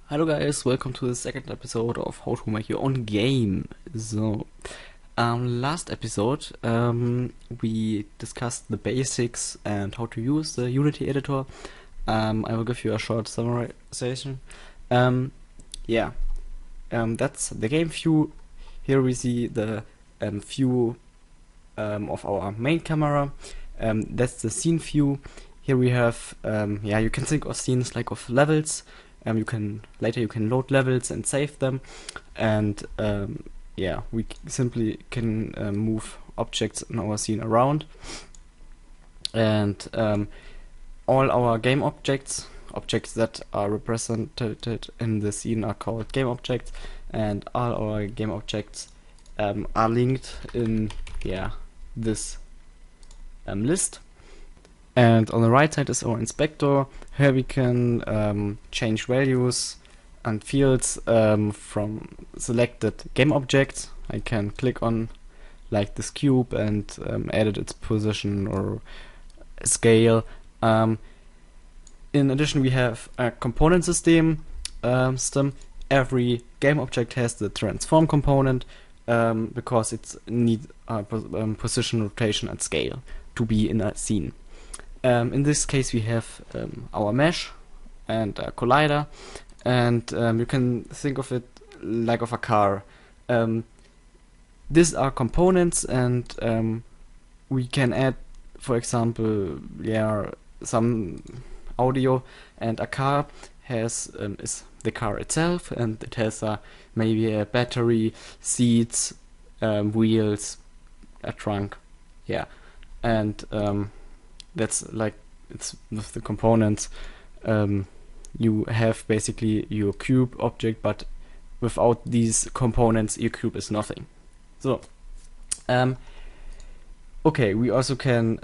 Hello guys, welcome to the second episode of How to Make Your Own Game. Last episode, we discussed the basics and how to use the Unity editor. I will give you a short summarization. That's the game view. Here we see the view of our main camera. That's the scene view. Here we have, you can think of scenes like of levels. You can load levels and save them, and we simply can move objects in our scene around, and all our game objects that are represented in the scene are called game objects, and all our game objects are linked in this list. And on the right side is our inspector. Here we can change values and fields from selected game objects. I can click on like this cube and edit its position or scale. In addition, we have a component system. Every game object has the transform component because it needs position, rotation, and scale to be in a scene. In this case, we have our mesh and a collider, and you can think of it like of a car. These are components, and we can add, for example, some audio, and a car has is the car itself, and it has maybe a battery, seats, wheels, a trunk, and that's like it's with the components. You have basically your cube object, but without these components, your cube is nothing. So, we also can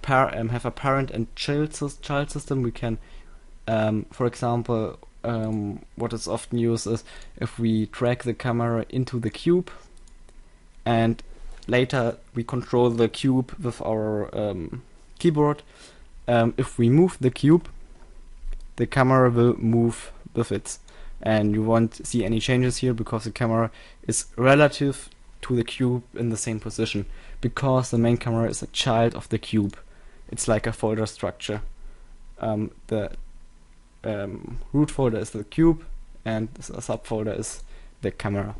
have a parent and child system. We can, for example, what is often used is if we drag the camera into the cube, and later we control the cube with our keyboard. If we move the cube, the camera will move with it, and you won't see any changes here because the camera is relative to the cube in the same position, because the main camera is a child of the cube. It's like a folder structure. The root folder is the cube, and the subfolder is the camera.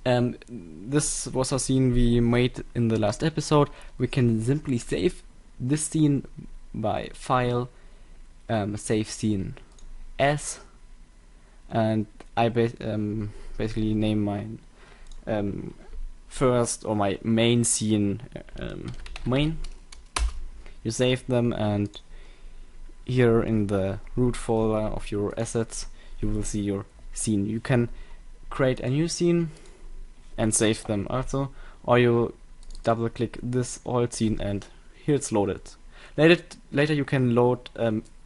This was a scene we made in the last episode. We can simply save this scene by file, save scene as, and I basically name my first or my main scene main. You save them, and here in the root folder of your assets you will see your scene. You can create a new scene and save them also, or you double click this old scene and here it's loaded. Later you can load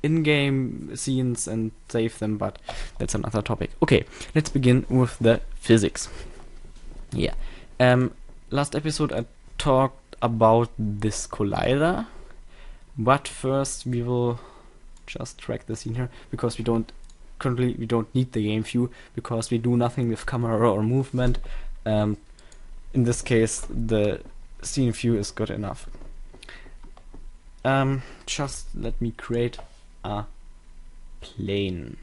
in-game scenes and save them, but that's another topic. Okay, let's begin with the physics. Last episode I talked about this collider, but first we will just drag the scene here because we don't need the game view because we do nothing with camera or movement. In this case, the scene view is good enough. Just let me create a plane.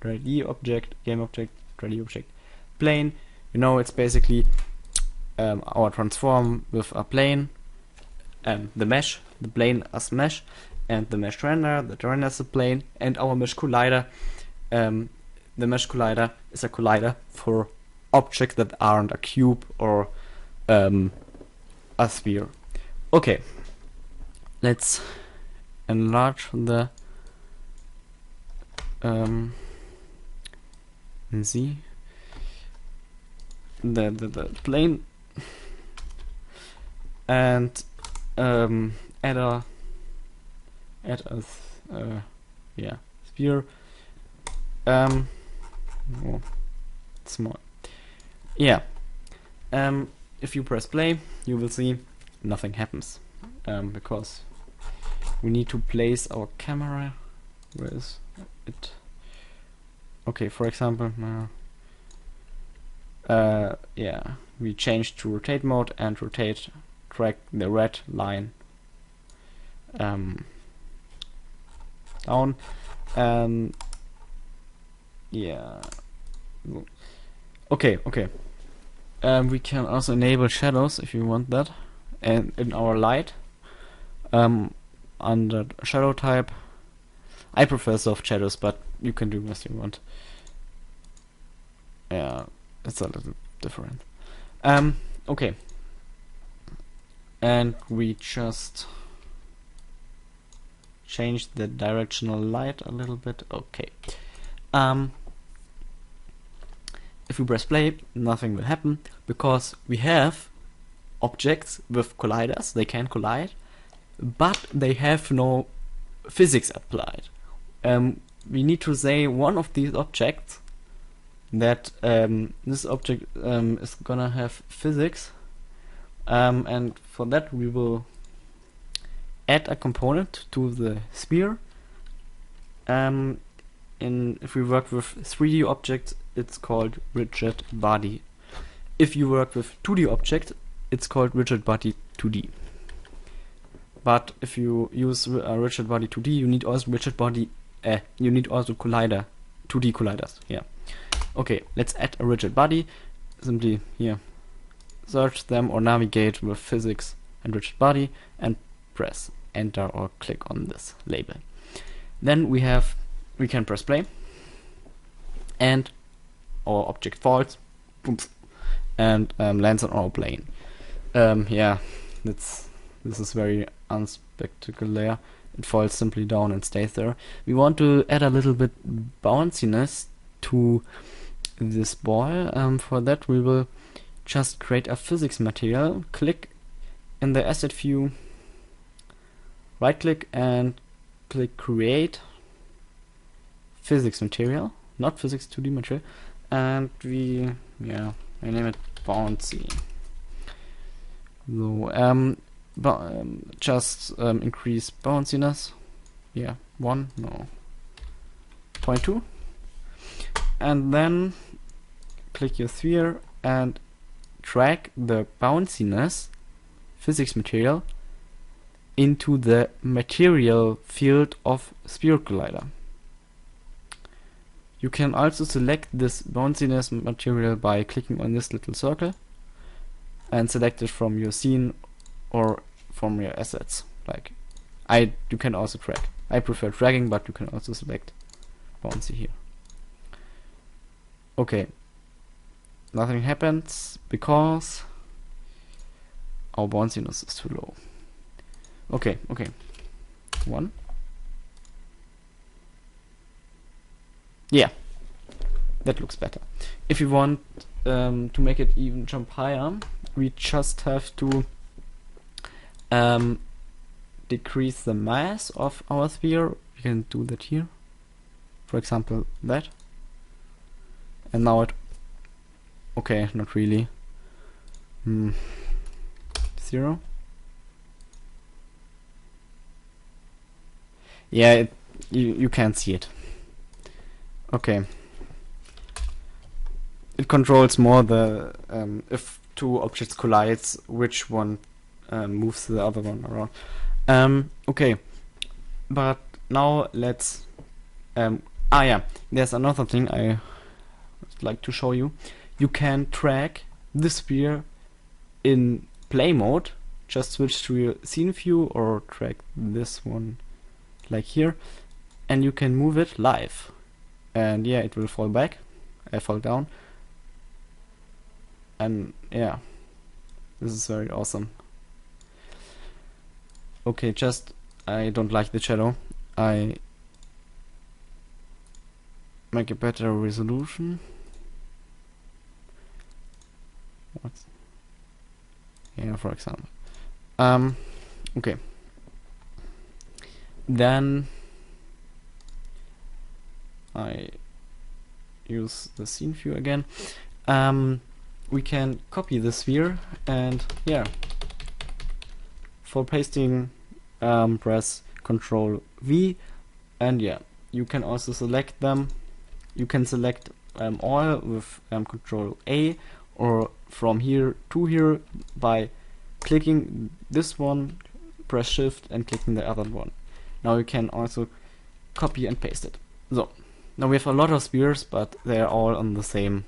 3D object, game object, 3D object, plane. It's basically our transform with a plane, the mesh, the plane as mesh, and the mesh render, the render as a plane, and our mesh collider. The mesh collider is a collider for objects that aren't a cube or a sphere. Okay, let's enlarge the the plane and add a sphere. Small. If you press play, you will see nothing happens because we need to place our camera. Where is it? Okay, for example, yeah, we change to rotate mode and rotate track the red line down. Yeah. Okay. We can also enable shadows if you want that, and in our light, under shadow type. I prefer soft shadows, but you can do as you want. Yeah, it's a little different. Okay. And we just change the directional light a little bit. Okay. If we press play, nothing will happen because we have objects with colliders. They can collide, but they have no physics applied. We need to say one of these objects that this object is gonna have physics, and for that we will add a component to the sphere. If we work with 3D objects, it's called rigid body. If you work with 2D objects, it's called rigid body 2D. But if you use a rigid body 2D, you need also rigid body. You need also collider, 2D colliders. Yeah. Okay, let's add a rigid body. Simply here, search them or navigate with physics and rigid body, and press enter or click on this label. Then we can press play, and our object falls, boom, and lands on our plane. Yeah, this is very unspectacular. It falls simply down and stays there. We want to add a little bit bounciness to this ball. For that we will just create a physics material. Click in the asset view, right click and click create physics material, not physics 2D material, and I name it bouncy. So just increase bounciness. Yeah, 0.2, and then click your sphere and drag the bounciness physics material into the material field of sphere collider. You can also select this bounciness material by clicking on this little circle and select it from your scene or from your assets. You can also drag. I prefer dragging, but you can also select bouncy here. Okay. Nothing happens because our bounciness is too low. Okay. 1. Yeah, that looks better. If you want to make it even jump higher, we just have to decrease the mass of our sphere. We can do that here, for example, that. And now okay, not really. 0. Yeah, you can't see it. Okay. It controls more the if two objects collide, which one moves the other one around. Okay, but now let's. There's another thing I would like to show you. You can track the sphere in play mode. Just switch to your scene view or track this one, like here, and you can move it live. And yeah, it will fall back. I fall down. And yeah, this is very awesome. Okay, I don't like the shadow. I make a better resolution. Yeah, for example. Okay. Then I use the scene view again. We can copy the sphere, and yeah, for pasting, press Control V, and yeah, you can also select them. You can select all with Control A, or from here to here by clicking this one, press Shift and clicking the other one. Now you can also copy and paste it. So now we have a lot of spheres, but they're all on the same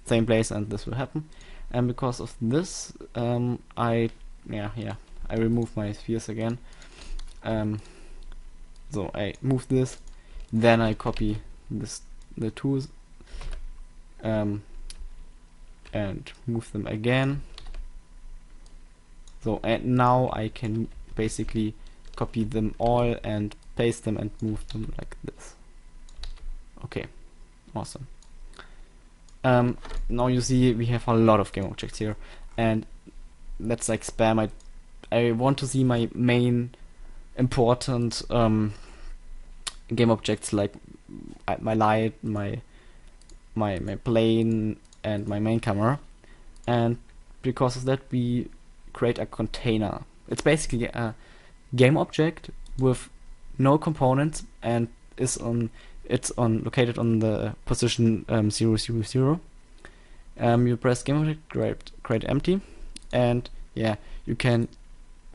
same place, and this will happen. And because of this, I remove my spheres again. So I move this, then I copy the two and move them again. So and now I can basically copy them all and paste them and move them like this. Okay, awesome. Now you see we have a lot of game objects here, and that's like spam. I want to see my main important game objects, like my light, my plane, and my main camera. And because of that, we create a container. It's basically a game object with no components, and it's located on the position 0, 0, 0. You press game object, create empty, and yeah, you can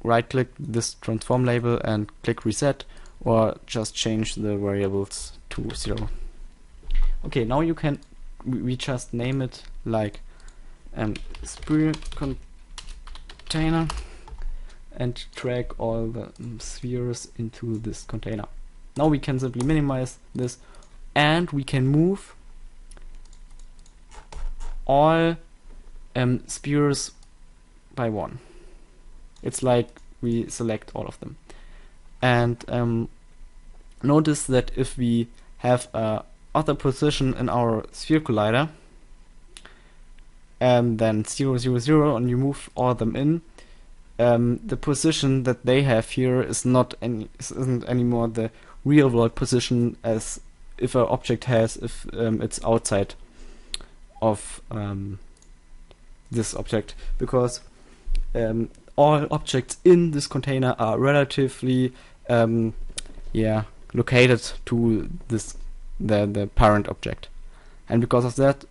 right click this transform label and click reset, or just change the variables to 0. Okay, now you can we just name it like sphere container and drag all the spheres into this container. Now we can simply minimize this, and we can move all spheres by one. It's like we select all of them. And notice that if we have a other position in our sphere collider, and then 0, 0, 0, and you move all of them in, the position that they have here isn't anymore the real world position as if an object has if it's outside of this object, because all objects in this container are relatively located to the parent object, and because of that,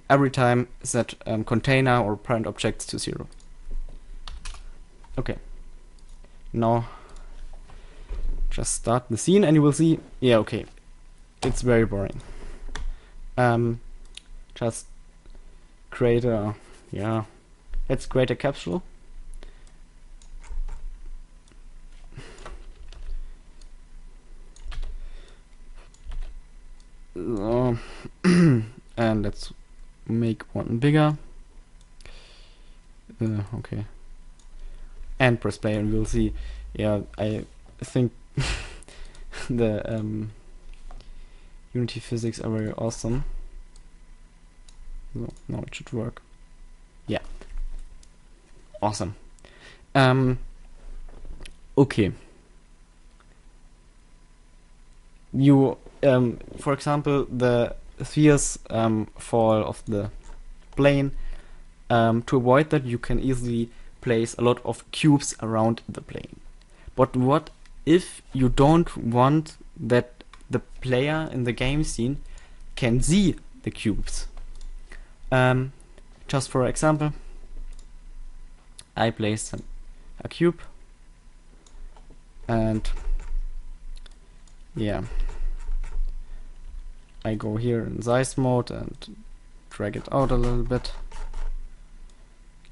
every time set container or parent objects to 0. Okay, now just start the scene and you will see, yeah, okay, it's very boring. Just create a, let's create a capsule. And let's make one bigger. Okay. And press play and we'll see. Yeah, I think the Unity physics are very awesome. So now it should work. Yeah. Awesome. Okay. You for example, the spheres fall off the plane. To avoid that, you can easily place a lot of cubes around the plane. But what if you don't want that the player in the game scene can see the cubes? Just for example, I place a cube, and yeah, I go here in size mode and drag it out a little bit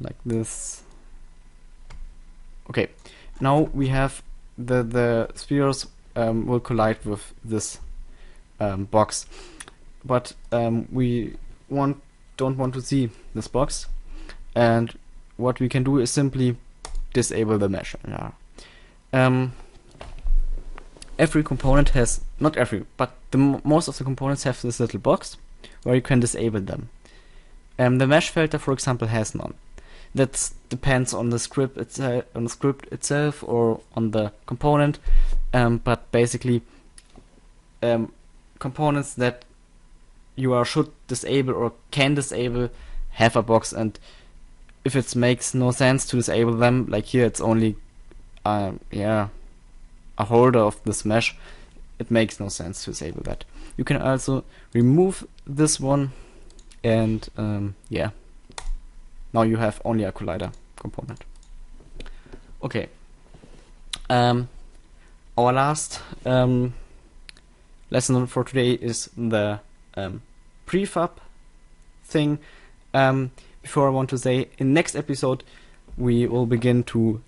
like this. Okay, now we have the spheres will collide with this box, but we don't want to see this box, and what we can do is simply disable the mesh. Every component has, not every, but most of the components have this little box where you can disable them. The mesh filter, for example, has none. That depends on the script itself or on the component, but basically components that you should disable or can disable have a box, and if it makes no sense to disable them, like here it's only yeah, a holder of this mesh, it makes no sense to disable that. You can also remove this one, and yeah, now you have only a collider component. Okay, our last lesson for today is the prefab thing. Before I want to say, in next episode we will begin to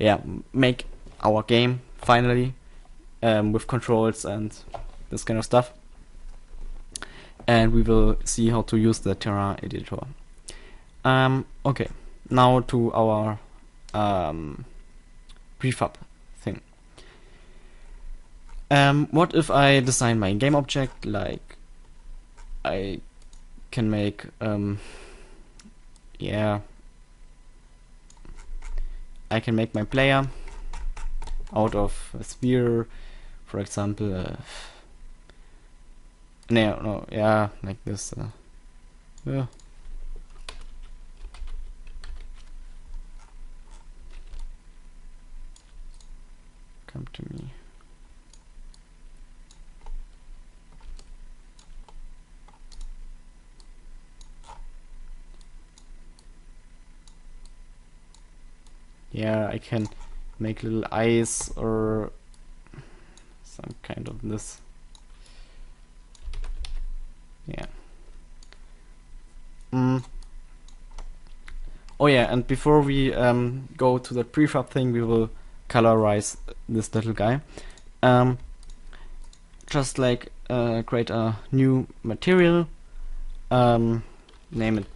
make our game finally, with controls and this kind of stuff, and we will see how to use the Terra editor. Okay, now to our prefab thing. What if I design my game object? Like, I can make I can make my player out of a sphere, for example. Like this. Yeah. Come to me. Yeah, I can make little eyes or some kind of this. Yeah. Oh yeah, and before we go to the prefab thing, we will colorize this little guy. Just like create a new material, name it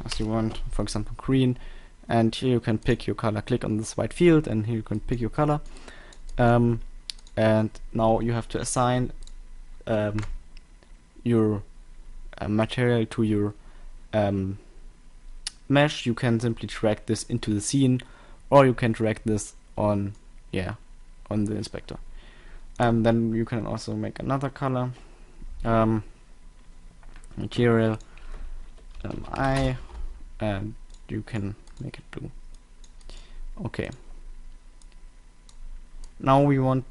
as you want, for example green, and here you can pick your color. Click on this white field and here you can pick your color, and now you have to assign your material to your mesh. You can simply drag this into the scene, or you can drag this on the inspector. Then you can also make another color, material and you can make it blue. Okay, now we want,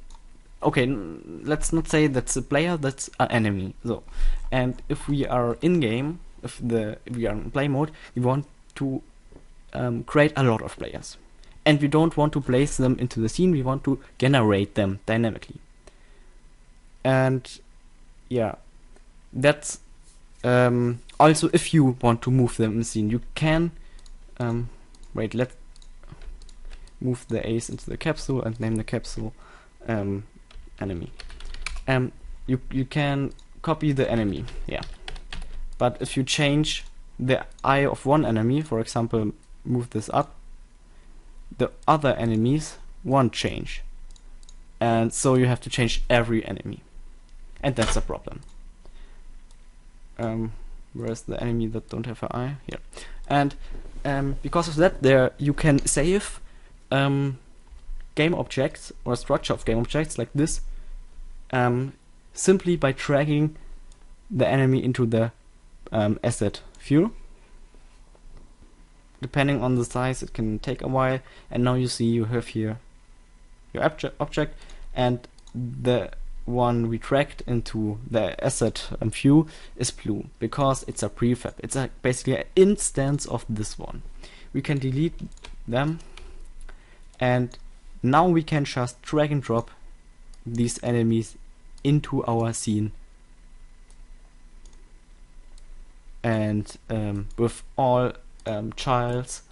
let's not say that's a player, that's an enemy. So, and if we are in game, if we are in play mode, we want to create a lot of players, and we don't want to place them into the scene, we want to generate them dynamically. And yeah, that's also if you want to move them in the scene, you can wait, let's move the ace into the capsule and name the capsule enemy. You can copy the enemy, but if you change the eye of one enemy, for example move this up, the other enemies won't change, and so you have to change every enemy, and that's a problem. Where's the enemy that don't have an eye? Here. And because of that, there you can save game objects or structure of game objects like this, simply by dragging the enemy into the asset view. Depending on the size, it can take a while. And now you see you have here your object, and the one we dragged into the asset view is blue because it's a prefab. It's basically an instance of this one. We can delete them, and now we can just drag and drop these enemies into our scene, and with all childs.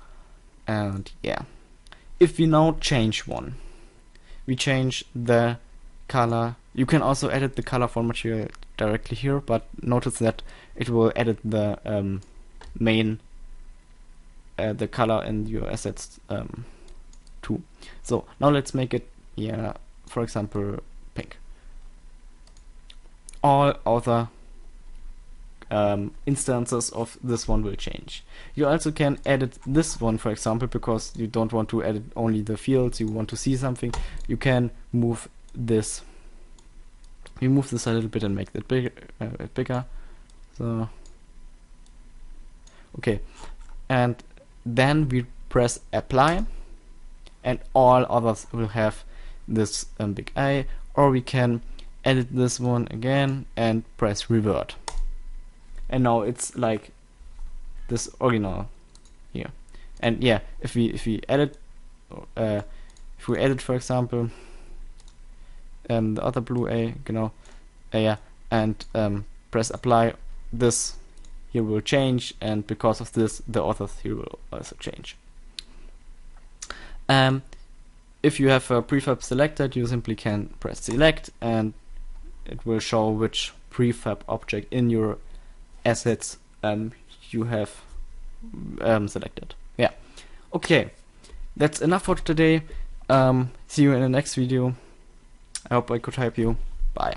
And if we now change one, we change the color. You can also edit the color for material directly here, but notice that it will edit the main the color in your assets too. So now let's make it for example pink. All other instances of this one will change. You also can edit this one, for example, because you don't want to edit only the fields, you want to see something. You can move this. We move this a little bit and make it bigger. So okay, and then we press apply, and all others will have this big A, or we can edit this one again and press revert. And now it's like this original here. And yeah, if we edit, for example, the other blue A, yeah, and press apply, this here will change, and because of this, the others here will also change. If you have a prefab selected, you simply can press select, and it will show which prefab object in your assets you have selected. Yeah. Okay, that's enough for today. See you in the next video. I hope I could help you. Bye.